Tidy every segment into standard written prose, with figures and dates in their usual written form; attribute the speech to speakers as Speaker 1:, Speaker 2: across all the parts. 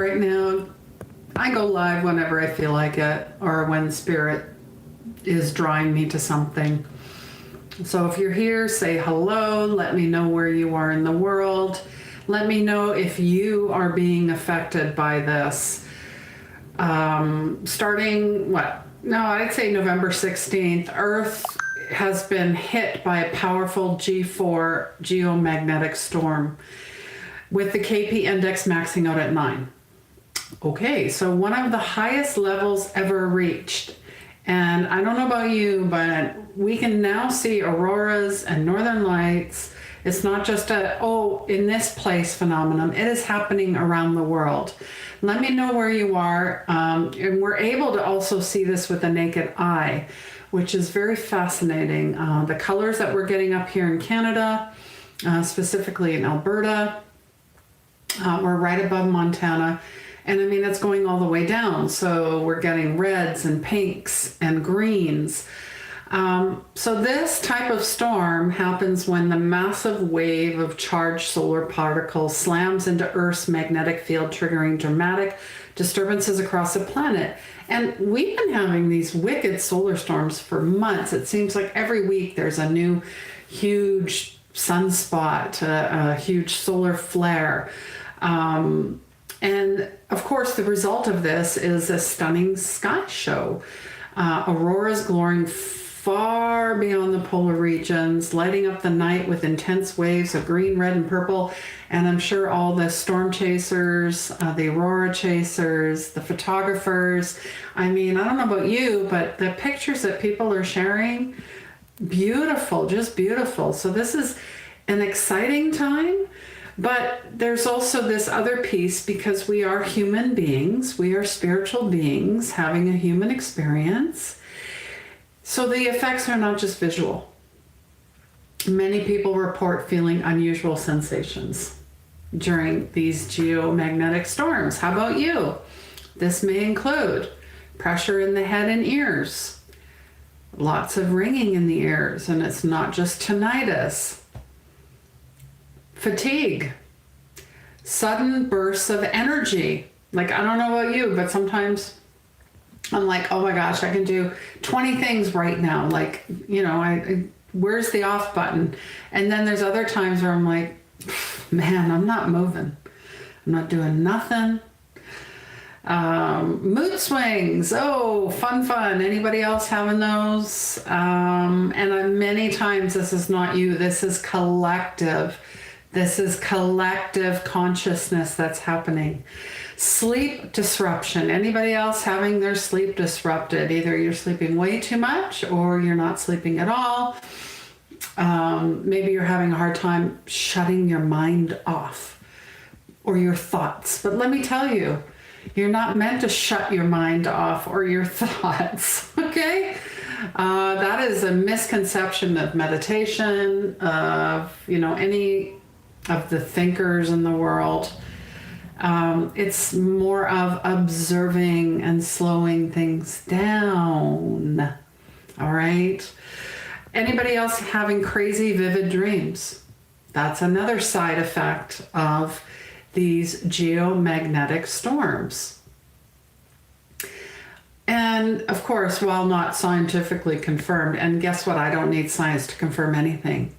Speaker 1: right now. I go live whenever I feel like it or when spirit is drawing me to something. So if you're here, say hello. Let me know where you are in the world. Let me know if you are being affected by this. Starting what? No, I'd say November 16th, Earth has been hit by a powerful G4 geomagnetic storm with the KP index maxing out at 9. Okay, so one of the highest levels ever reached. And I don't know about you, but we can now see auroras and northern lights. It's not just in this place phenomenon. It is happening around the world. Let me know where you are. And we're able to also see this with the naked eye, which is very fascinating. The colors that we're getting up here in Canada, specifically in Alberta, we're right above Montana. And I mean, it's going all the way down. So we're getting reds and pinks and greens. So this type of storm happens when the massive wave of charged solar particles slams into Earth's magnetic field, triggering dramatic disturbances across the planet. And we've been having these wicked solar storms for months. It seems like every week there's a new huge sunspot, a huge solar flare. And of course, the result of this is a stunning sky show. Auroras glowing far beyond the polar regions, lighting up the night with intense waves of green, red, and purple. And I'm sure all the storm chasers, the aurora chasers, the photographers, I mean, I don't know about you, but the pictures that people are sharing, beautiful, just beautiful. So this is an exciting time. But there's also this other piece, because we are human beings, we are spiritual beings having a human experience. So the effects are not just visual. Many people report feeling unusual sensations during these geomagnetic storms. How about you? This may include pressure in the head and ears, lots of ringing in the ears, and it's not just tinnitus. Fatigue, sudden bursts of energy. Like, I don't know about you, but sometimes I'm like, oh my gosh, I can do 20 things right now. Like, you know, where's the off button? And then there's other times where I'm like, man, I'm not moving. I'm not doing nothing. Mood swings. Oh, fun. Anybody else having those? And many times this is not you. This is collective. This is collective consciousness that's happening. Sleep disruption. Anybody else having their sleep disrupted? Either you're sleeping way too much or you're not sleeping at all. Maybe you're having a hard time shutting your mind off or your thoughts. But let me tell you, you're not meant to shut your mind off or your thoughts, okay? That is a misconception of meditation, of, you know, any of the thinkers in the world. It's more of observing and slowing things down. All right. Anybody else having crazy vivid dreams? That's another side effect of these geomagnetic storms. And of course, while not scientifically confirmed, and guess what? I don't need science to confirm anything.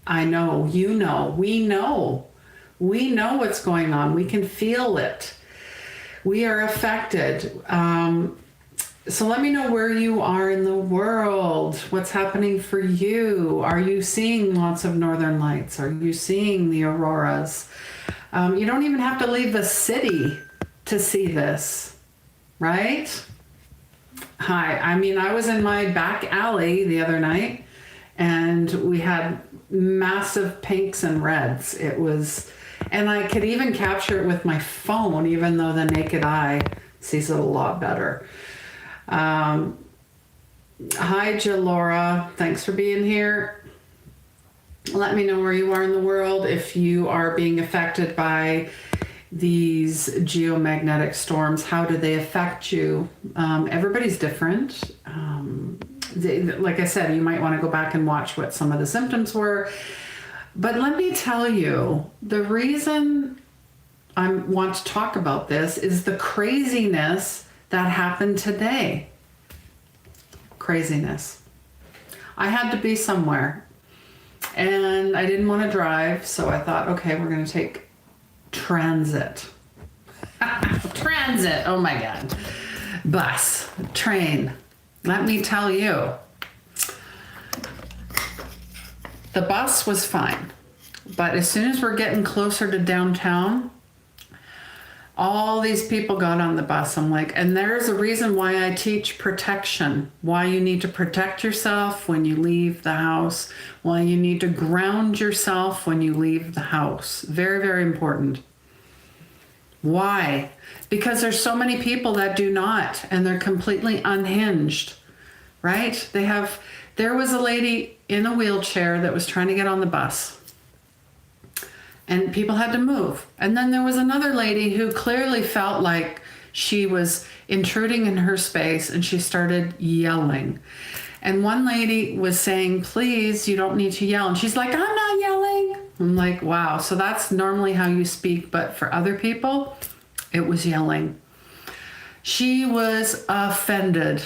Speaker 1: I know, you know, we know what's going on. We can feel it. We are affected. So let me know where you are in the world. What's happening for you? Are you seeing lots of northern lights? Are you seeing the auroras? You don't even have to leave the city to see this, right? Hi, I mean, I was in my back alley the other night and we had massive pinks and reds. It was, and I could even capture it with my phone, even though the naked eye sees it a lot better. Hi, Jalora. Thanks for being here. Let me know where you are in the world. If you are being affected by these geomagnetic storms, how do they affect you? Everybody's different. Like I said, you might want to go back and watch what some of the symptoms were. But let me tell you, the reason I want to talk about this is the craziness that happened today. Craziness. I had to be somewhere and I didn't want to drive, so I thought, okay, we're going to take transit. Transit, oh my God. Bus, train. Let me tell you, the bus was fine, but as soon as we're getting closer to downtown, all these people got on the bus. I'm like, and there's a reason why I teach protection, why you need to protect yourself when you leave the house, why you need to ground yourself when you leave the house. Very, very important. Why? Because there's so many people that do not, and they're completely unhinged, right? There was a lady in a wheelchair that was trying to get on the bus. And people had to move. And then there was another lady who clearly felt like she was intruding in her space, and she started yelling. And one lady was saying, please, you don't need to yell. And she's like, I'm not yelling. I'm like, wow. So that's normally how you speak. But for other people, it was yelling. She was offended.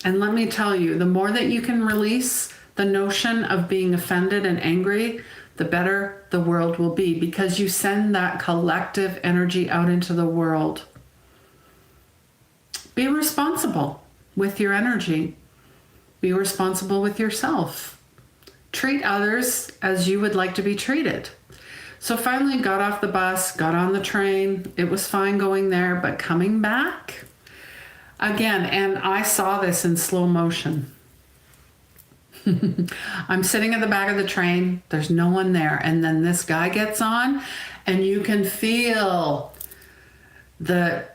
Speaker 1: And let me tell you, the more that you can release the notion of being offended and angry, the better the world will be, because you send that collective energy out into the world. Be responsible with your energy. Be responsible with yourself. Treat others as you would like to be treated. So finally got off the bus, got on the train. It was fine going there, but coming back again, and I saw this in slow motion. I'm sitting at the back of the train. There's no one there. And then this guy gets on, and you can feel the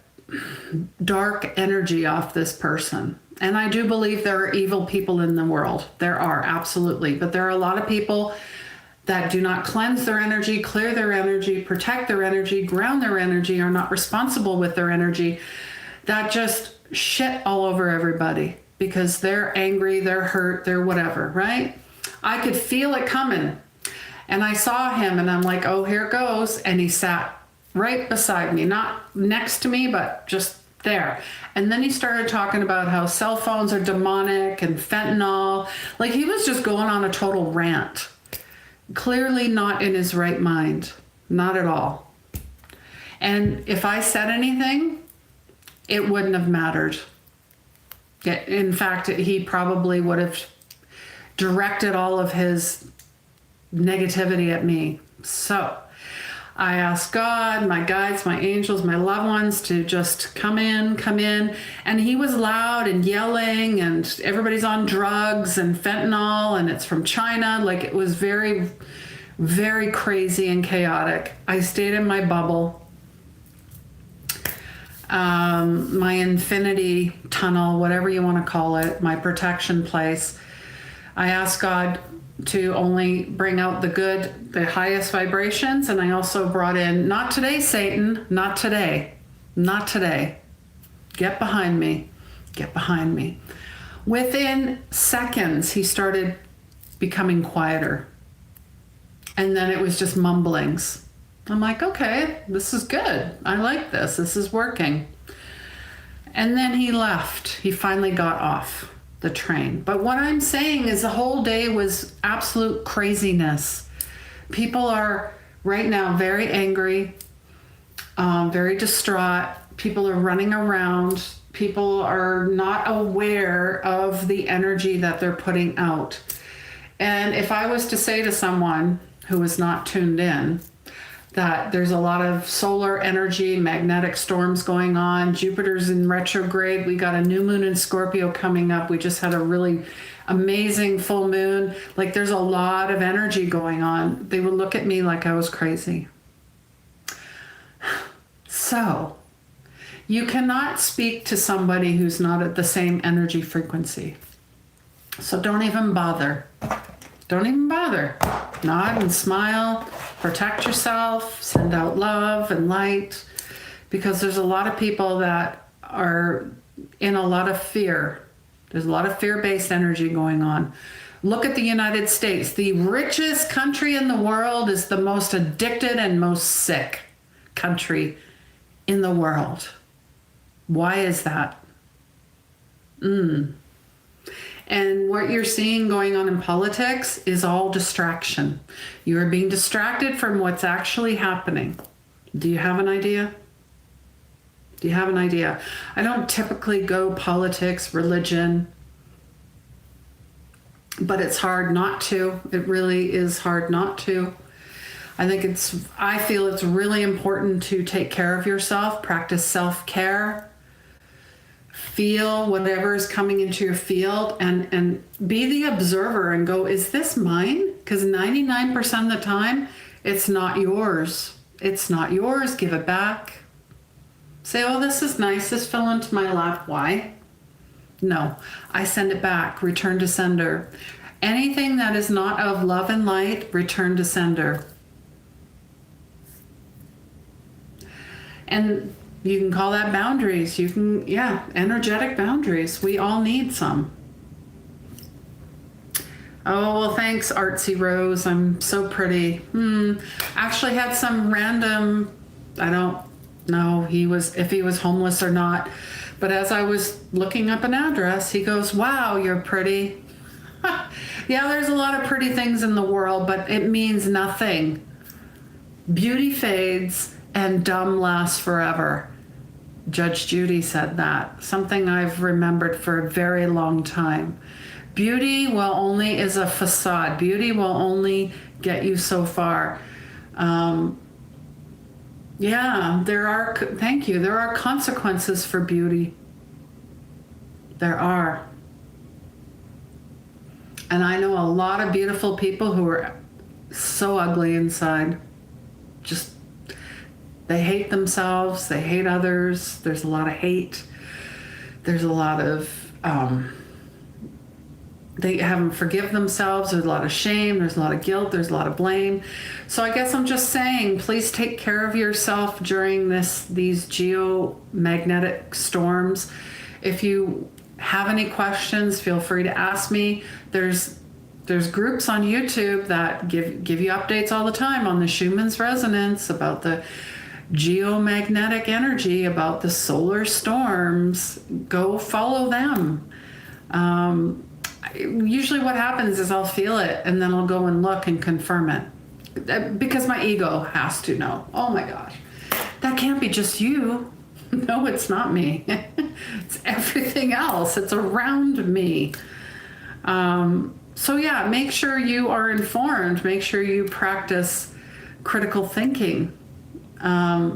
Speaker 1: dark energy off this person. And I do believe there are evil people in the world. There are, absolutely. But there are a lot of people that do not cleanse their energy, clear their energy, protect their energy, ground their energy, are not responsible with their energy, that just shit all over everybody. Because they're angry, they're hurt, they're whatever, right? I could feel it coming. And I saw him, and I'm like, oh, here it goes. And he sat right beside me, not next to me, but just there. And then he started talking about how cell phones are demonic and fentanyl. Like, he was just going on a total rant. Clearly not in his right mind. Not at all. And if I said anything, it wouldn't have mattered. In fact, he probably would have directed all of his negativity at me. So I asked God, my guides, my angels, my loved ones to just come in. And he was loud and yelling, and everybody's on drugs and fentanyl, and it's from China. Like, it was very, very crazy and chaotic. I stayed in my bubble. My infinity tunnel, whatever you want to call it, my protection place. I asked God to only bring out the good, the highest vibrations. And I also brought in, not today, Satan, not today, not today. Get behind me, get behind me. Within seconds, he started becoming quieter. And then it was just mumblings. I'm like, okay, this is good. I like this. This is working. And then he left. He finally got off the train. But what I'm saying is the whole day was absolute craziness. People are right now very angry, very distraught. People are running around. People are not aware of the energy that they're putting out. And if I was to say to someone who is not tuned in, that there's a lot of solar energy, magnetic storms going on. Jupiter's in retrograde. We got a new moon in Scorpio coming up. We just had a really amazing full moon. Like, there's a lot of energy going on. They would look at me like I was crazy. So, you cannot speak to somebody who's not at the same energy frequency. So don't even bother. Don't even bother. Nod and smile, protect yourself, send out love and light, because there's a lot of people that are in a lot of fear. There's a lot of fear-based energy going on. Look at the United States. The richest country in the world is the most addicted and most sick country in the world. Why is that? And what you're seeing going on in politics is all distraction. You are being distracted from what's actually happening. Do you have an idea? Do you have an idea? I don't typically go politics, religion, but it's hard not to. It really is hard not to. I feel it's really important to take care of yourself, practice self-care, feel whatever is coming into your field, and be the observer and go, is this mine? Because 99% of the time, it's not yours. It's not yours. Give it back. Say, oh, this is nice. This fell into my lap. Why? No, I send it back. Return to sender. Anything that is not of love and light, return to sender. And you can call that boundaries. You can, energetic boundaries. We all need some. Oh, well, thanks, Artsy Rose. I'm so pretty. Actually had some random, I don't know if he was homeless or not. But as I was looking up an address, he goes, wow, you're pretty. Yeah, there's a lot of pretty things in the world, but it means nothing. Beauty fades and dumb lasts forever. Judge Judy said that. Something I've remembered for a very long time. Beauty is a facade. Beauty will only get you so far. There are consequences for beauty. There are. And I know a lot of beautiful people who are so ugly inside. Just, they hate themselves, they hate others. There's a lot of hate. There's a lot of, they haven't forgiven themselves. There's a lot of shame. There's a lot of guilt. There's a lot of blame. So I guess I'm just saying, please take care of yourself during these geomagnetic storms. If you have any questions, feel free to ask me. There's groups on YouTube that give you updates all the time on the Schumann's resonance, about the geomagnetic energy, about the solar storms. Go follow them. Usually what happens is I'll feel it and then I'll go and look and confirm it, because my ego has to know. Oh my gosh, that can't be just you. No, it's not me. It's everything else. It's around me. So yeah, make sure you are informed. Make sure you practice critical thinking,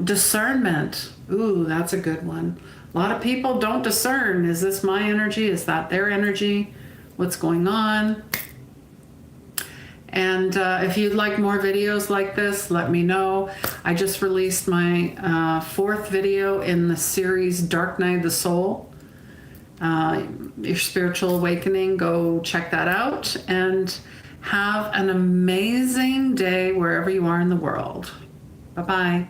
Speaker 1: discernment. Ooh, that's a good one. A lot of people don't discern. Is this my energy? Is that their energy? What's going on? And if you'd like more videos like this, let me know. I just released my fourth video in the series Dark Night of the Soul. Your spiritual awakening. Go check that out and have an amazing day wherever you are in the world. Bye-bye.